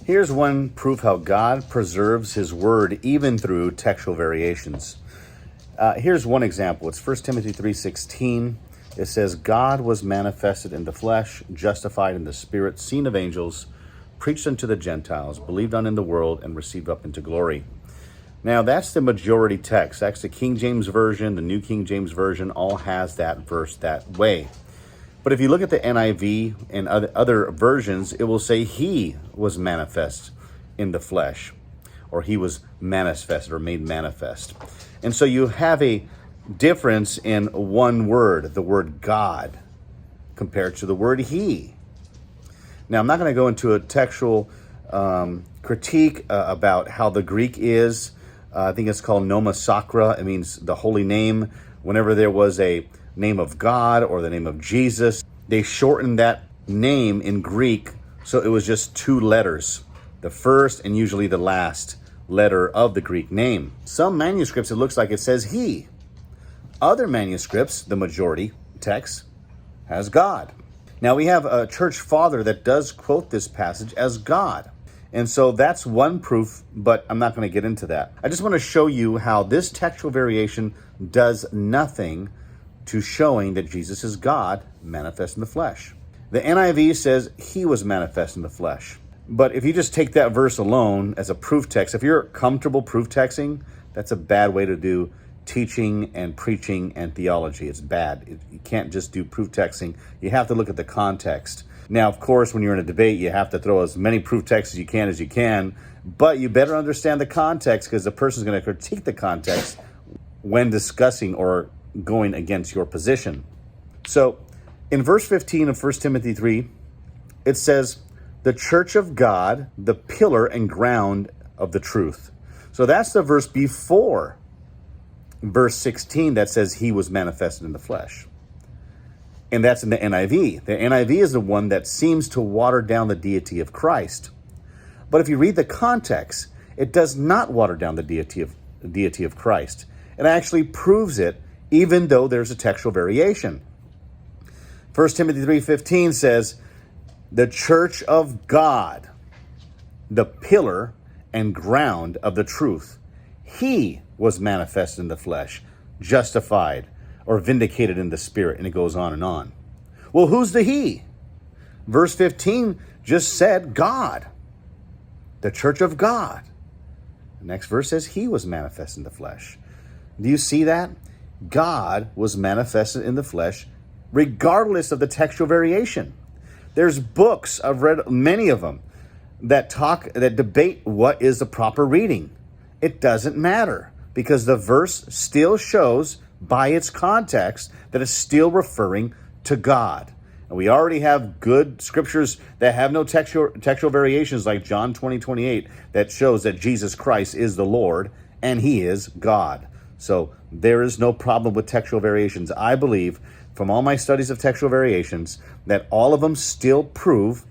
Here's one proof how God preserves his word even through textual variations. Here's one example. It's 1 Timothy 3:16. It says, God was manifested in the flesh, justified in the spirit, seen of angels, preached unto the Gentiles, believed on in the world, and received up into glory. Now, that's the majority text. That's the King James Version, the New King James Version, all has that verse that way. But if you look at the NIV and other versions, it will say he was manifest in the flesh, or he was manifested or made manifest. And so you have a difference in one word, the word God, compared to the word he. Now, I'm not going to go into a textual critique about how the Greek is. I think it's called Noma Sacra. It means the holy name. Whenever there was a name of God or the name of Jesus, they shortened that name in Greek, so it was just two letters, the first and usually the last letter of the Greek name. Some manuscripts, it looks like it says he. Other manuscripts, the majority text, has God. Now, we have a church father that does quote this passage as God. And so that's one proof, but I'm not going to get into that. I just want to show you how this textual variation does nothing to showing that Jesus is God manifest in the flesh. The NIV says he was manifest in the flesh. But if you just take that verse alone as a proof text, if you're comfortable proof texting, that's a bad way to do teaching and preaching and theology. It's bad. You can't just do proof texting. You have to look at the context. Now, of course, when you're in a debate, you have to throw as many proof texts as you can, but you better understand the context, because the person's going to critique the context when discussing or going against your position. So in verse 15 of 1 Timothy 3, it says, the church of God, the pillar and ground of the truth. So that's the verse before verse 16 that says he was manifested in the flesh. And that's in the NIV. The NIV is the one that seems to water down the deity of Christ. But if you read the context, it does not water down the deity of Christ. It actually proves it, even though there's a textual variation. 1 Timothy 3:15 says, the church of God, the pillar and ground of the truth. He was manifested in the flesh, justified or vindicated in the spirit. And it goes on and on. Well, who's the he? Verse 15 just said God, the church of God. The next verse says he was manifested in the flesh. Do you see that? God was manifested in the flesh regardless of the textual variation. There's books, I've read many of them, that debate what is the proper reading. It doesn't matter, because the verse still shows by its context that it's still referring to God. And we already have good scriptures that have no textual variations, like John 20:28, that shows that Jesus Christ is the Lord and he is God. So there is no problem with textual variations. I believe, from all my studies of textual variations, that all of them still prove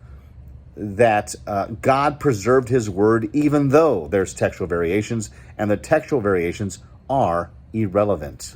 that God preserved his word, even though there's textual variations, and the textual variations are irrelevant.